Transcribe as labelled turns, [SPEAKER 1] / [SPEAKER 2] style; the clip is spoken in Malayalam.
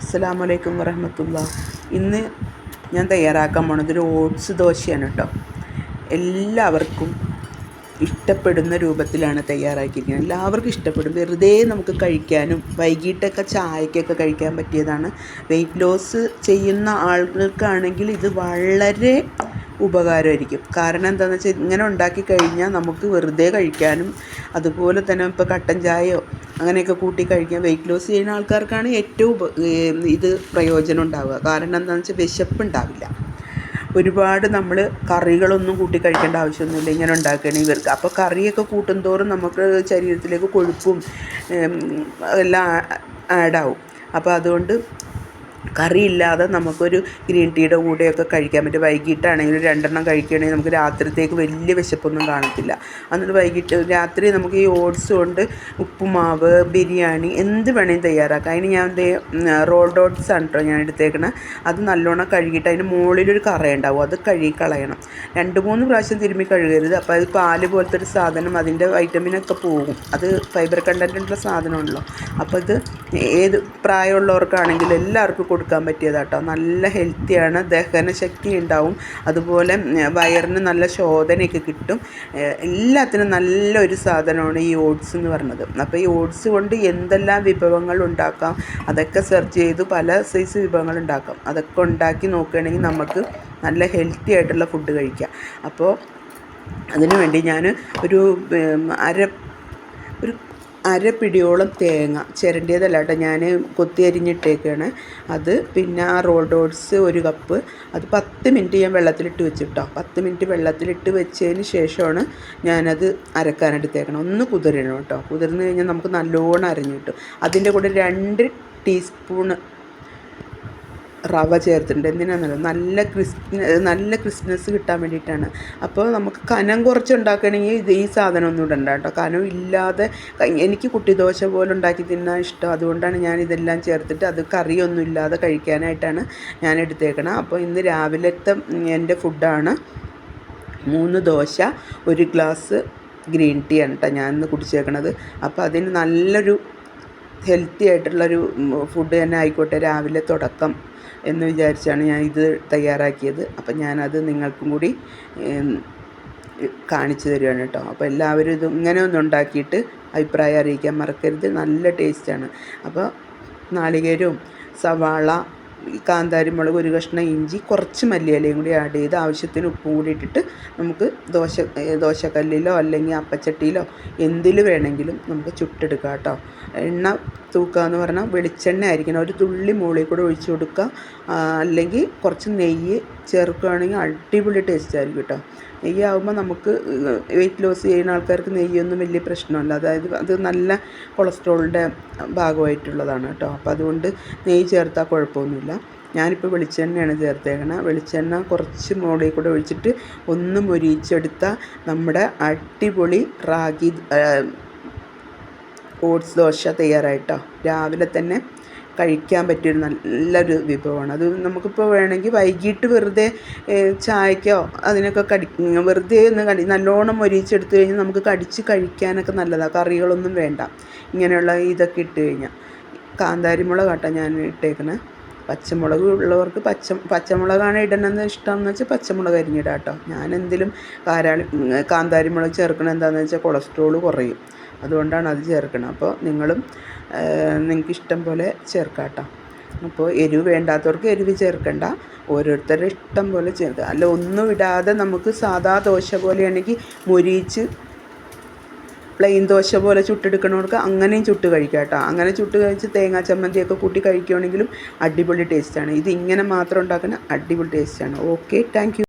[SPEAKER 1] അസ്സലാമലൈക്കും വറഹമത്തുള്ളാഹി. ഇന്ന് ഞാൻ തയ്യാറാക്കാൻ പോണത് ഒരു ഓട്സ് ദോശയാണ് കേട്ടോ. എല്ലാവർക്കും ഇഷ്ടപ്പെടുന്ന രൂപത്തിലാണ് തയ്യാറാക്കിയിരിക്കുന്നത്. എല്ലാവർക്കും ഇഷ്ടപ്പെടും. വെറുതെ നമുക്ക് കഴിക്കാനും വൈകിട്ടൊക്കെ ചായക്കൊക്കെ കഴിക്കാൻ പറ്റിയതാണ്. വെയിറ്റ് ലോസ് ചെയ്യുന്ന ആളുകൾക്കാണെങ്കിൽ ഇത് വളരെ ഉപകാരമായിരിക്കും. കാരണം എന്താണെന്ന് വെച്ചാൽ ഇങ്ങനെ ഉണ്ടാക്കി കഴിഞ്ഞാൽ നമുക്ക് വെറുതെ കഴിക്കാനും അതുപോലെ തന്നെ ഇപ്പോൾ കട്ടൻ ചായയോ അങ്ങനെയൊക്കെ കൂട്ടി കഴിക്കാൻ വെയിറ്റ് ലോസ് ചെയ്യുന്ന ആൾക്കാർക്കാണ് ഏറ്റവും ഇത് പ്രയോജനം ഉണ്ടാവുക. കാരണം എന്താണെന്ന് വെച്ചാൽ വിശപ്പുണ്ടാവില്ല. ഒരുപാട് നമ്മൾ കറികളൊന്നും കൂട്ടി കഴിക്കേണ്ട ആവശ്യമൊന്നുമില്ല ഇങ്ങനെ ഉണ്ടാക്കുകയാണെങ്കിൽ ഇവർക്ക്. അപ്പോൾ കറിയൊക്കെ കൂട്ടുന്തോറും നമുക്ക് ശരീരത്തിലേക്ക് കൊഴുപ്പും എല്ലാം ആഡാവും. അപ്പോൾ അതുകൊണ്ട് കറിയില്ലാതെ നമുക്കൊരു ഗ്രീൻ ടീയുടെ കൂടെയൊക്കെ കഴിക്കാൻ പറ്റും. വൈകിട്ടാണെങ്കിൽ 2 കഴിക്കുകയാണെങ്കിൽ നമുക്ക് രാത്രിത്തേക്ക് വലിയ വിശപ്പൊന്നും കാണത്തില്ല. എന്നിട്ട് വൈകിട്ട് രാത്രി നമുക്ക് ഈ ഓട്സ് കൊണ്ട് ഉപ്പുമാവ്, ബിരിയാണി എന്ത് വേണമെങ്കിലും തയ്യാറാക്കാം. അതിന് ഞാൻ റോൾഡ് ഓട്സ് ആണ് കേട്ടോ ഞാൻ എടുത്തേക്കണത്. അത് നല്ലോണം കഴുകിയിട്ട് അതിന് മുകളിലൊരു കറയുണ്ടാവും, അത് കഴുകി കളയണം. 2-3 പ്രാവശ്യം തിരുമ്മി കഴുകരുത്. അപ്പോൾ അത് പാല് പോലത്തെ ഒരു സാധനം, അതിൻ്റെ വൈറ്റമിനൊക്കെ പോകും. അത് ഫൈബർ കണ്ടൻറ്റുള്ള സാധനമാണല്ലോ. അപ്പോൾ ഇത് ഏത് പ്രായമുള്ളവർക്കാണെങ്കിലും എല്ലാവർക്കും കൊടുക്കാൻ പറ്റിയതാട്ടോ. നല്ല ഹെൽത്തിയാണ്, ദഹനശക്തി ഉണ്ടാവും, അതുപോലെ വയറിന് നല്ല ശോധനയൊക്കെ കിട്ടും. എല്ലാത്തിനും നല്ലൊരു സാധനമാണ് ഈ ഓട്സ് എന്ന് പറയുന്നത്. അപ്പോൾ ഈ ഓട്സ് കൊണ്ട് എന്തെല്ലാം വിഭവങ്ങൾ ഉണ്ടാക്കാം, അതൊക്കെ സെർച്ച് ചെയ്ത് പല സൈസ് വിഭവങ്ങൾ ഉണ്ടാക്കാം. അതൊക്കെ ഉണ്ടാക്കി നോക്കുകയാണെങ്കിൽ നമുക്ക് നല്ല ഹെൽത്തി ആയിട്ടുള്ള ഫുഡ് കഴിക്കാം. അപ്പോൾ അതിനു വേണ്ടി ഞാൻ ഒരു അരപ്പിടിയോളം തേങ്ങ ചിരണ്ടിയതല്ല കേട്ടോ, ഞാൻ കൊത്തി അരിഞ്ഞിട്ടേക്കാണ് അത്. പിന്നെ ആ റോൾഡ് ഓട്സ് 1 കപ്പ്, അത് 10 മിനിറ്റ് ഞാൻ വെള്ളത്തിലിട്ട് വെച്ചിട്ടോ. 10 മിനിറ്റ് വെള്ളത്തിലിട്ട് വെച്ചതിന് ശേഷമാണ് ഞാനത് അരക്കാനെടുത്തേക്കണം. ഒന്ന് കുതിരണം കേട്ടോ. കുതിർന്ന് കഴിഞ്ഞാൽ നമുക്ക് നല്ലോണം അരഞ്ഞു കിട്ടും. അതിൻ്റെ കൂടെ 2 ടീസ്പൂണ് റവ ചേർത്തിട്ടുണ്ട്. എന്തിനാണെന്നല്ലോ നല്ല ക്രിസ്പ്നെസ് കിട്ടാൻ വേണ്ടിയിട്ടാണ്. അപ്പോൾ നമുക്ക് കനം കുറച്ചുണ്ടാക്കുകയാണെങ്കിൽ ഈ സാധനം ഒന്നും ഇടണ്ട കേട്ടോ. കനം ഇല്ലാതെ എനിക്ക് കുട്ടിദോശ പോലെ ഉണ്ടാക്കി തിന്നാൻ ഇഷ്ടം. അതുകൊണ്ടാണ് ഞാൻ ഇതെല്ലാം ചേർത്തിട്ട് അത് കറിയൊന്നും ഇല്ലാതെ കഴിക്കാനായിട്ടാണ് ഞാൻ എടുത്തേക്കണം. അപ്പോൾ ഇന്ന് രാവിലത്തെ എൻ്റെ ഫുഡാണ് 3 ദോശ, 1 ഗ്ലാസ് ഗ്രീൻ ടീ ആണ് കേട്ടോ ഞാൻ ഇന്ന് കുടിച്ചേക്കണത്. അപ്പോൾ അതിന് നല്ലൊരു ഹെൽത്തി ആയിട്ടുള്ളൊരു ഫുഡ് തന്നെ ആയിക്കോട്ടെ രാവിലെ തുടക്കം എന്ന് വിചാരിച്ചാണ് ഞാൻ ഇത് തയ്യാറാക്കിയത്. അപ്പം ഞാനത് നിങ്ങൾക്കും കൂടി കാണിച്ചു തരുവാണ് കേട്ടോ. അപ്പോൾ എല്ലാവരും ഇത് ഇങ്ങനെ ഒന്ന് ഉണ്ടാക്കിയിട്ട് അഭിപ്രായം അറിയിക്കാൻ മറക്കരുത്. നല്ല ടേസ്റ്റാണ്. അപ്പോൾ നാളികേരവും സവാള, കാന്താരിമുളക്, 1 കഷ്ണം ഇഞ്ചി, കുറച്ച് മല്ലിയിലയും കൂടി ആഡ് ചെയ്ത് ആവശ്യത്തിന് ഉപ്പും കൂടി ഇട്ടിട്ട് നമുക്ക് ദോശക്കല്ലിലോ അല്ലെങ്കിൽ അപ്പച്ചട്ടിയിലോ എന്തിൽ വേണമെങ്കിലും നമുക്ക് ചുട്ടെടുക്കാം കേട്ടോ. എണ്ണ തൂക്കുക എന്ന് പറഞ്ഞാൽ വെളിച്ചെണ്ണ ആയിരിക്കണം. ഒരു തുള്ളി മുകളിൽ കൂടെ ഒഴിച്ചു കൊടുക്കുക, അല്ലെങ്കിൽ കുറച്ച് നെയ്യ് ചേർക്കുകയാണെങ്കിൽ അടിപൊളി ടേസ്റ്റ് ആയിരിക്കും കേട്ടോ. നെയ്യാകുമ്പോൾ നമുക്ക് വെയിറ്റ് ലോസ് ചെയ്യുന്ന ആൾക്കാർക്ക് നെയ്യൊന്നും വലിയ പ്രശ്നമല്ല. അതായത് അത് നല്ല കൊളസ്ട്രോളിൻ്റെ ഭാഗമായിട്ടുള്ളതാണ് കേട്ടോ. അപ്പോൾ അതുകൊണ്ട് നെയ്യ് ചേർത്താൽ കുഴപ്പമൊന്നുമില്ല. ഞാനിപ്പോൾ വെളിച്ചെണ്ണയാണ് ചേർത്തേക്കണത്. വെളിച്ചെണ്ണ കുറച്ച് മുകളിൽ കൂടെ ഒഴിച്ചിട്ട് ഒന്ന് മൊരിയിച്ചെടുത്താൽ നമ്മുടെ അടിപൊളി റാഗി ഓട്സ് ദോശ തയ്യാറായിട്ടോ. രാവിലെ തന്നെ കഴിക്കാൻ പറ്റിയൊരു നല്ലൊരു വിഭവമാണ്. അത് നമുക്കിപ്പോൾ വേണമെങ്കിൽ വൈകിട്ട് വെറുതെ ചായക്കോ അതിനൊക്കെ വെറുതെ ഒന്ന് നല്ലോണം മൊരിയിച്ചെടുത്ത് കഴിഞ്ഞാൽ നമുക്ക് കടിച്ച് കഴിക്കാനൊക്കെ നല്ലതാണ്. കറികളൊന്നും വേണ്ട. ഇങ്ങനെയുള്ള ഇതൊക്കെ ഇട്ട് കഴിഞ്ഞാൽ. കാന്താരിമുളക് കേട്ടോ ഞാൻ ഇട്ടേക്കണേ. പച്ചമുളക് ഉള്ളവർക്ക് പച്ചമുളകാണ് ഇടണമെന്ന് ഇഷ്ടമെന്ന് വെച്ചാൽ പച്ചമുളക് അരിഞ്ഞിടാം കേട്ടോ. ഞാൻ എന്തിലും കാന്താരിമുളക് ചേർക്കണം എന്താണെന്ന് വെച്ചാൽ കൊളസ്ട്രോൾ കുറയും. അതുകൊണ്ടാണ് അത് ചേർക്കണം. അപ്പോൾ നിങ്ങളും നിങ്ങൾക്ക് ഇഷ്ടം പോലെ ചേർക്കാം കേട്ടോ. അപ്പോൾ എരിവ് വേണ്ടാത്തവർക്ക് എരിവ് ചേർക്കണ്ട, ഓരോരുത്തരുടെ ഇഷ്ടം പോലെ ചേർക്കുക. അല്ല ഒന്നും ഇടാതെ നമുക്ക് സാധാ ദോശ പോലെയാണെങ്കിൽ മൊരിയിച്ച് പ്ലെയിൻ ദോശ പോലെ ചുട്ടെടുക്കണവർക്ക് അങ്ങനെയും ചുട്ട് കഴിക്കാം കേട്ടോ. അങ്ങനെ ചുട്ട് കഴിച്ച് തേങ്ങാ ചമ്മന്തിയൊക്കെ കൂട്ടി കഴിക്കുകയാണെങ്കിലും അടിപൊളി ടേസ്റ്റാണ്. ഇത് ഇങ്ങനെ മാത്രം ഉണ്ടാക്കുന്ന അടിപൊളി ടേസ്റ്റാണ്. Okay, thank you.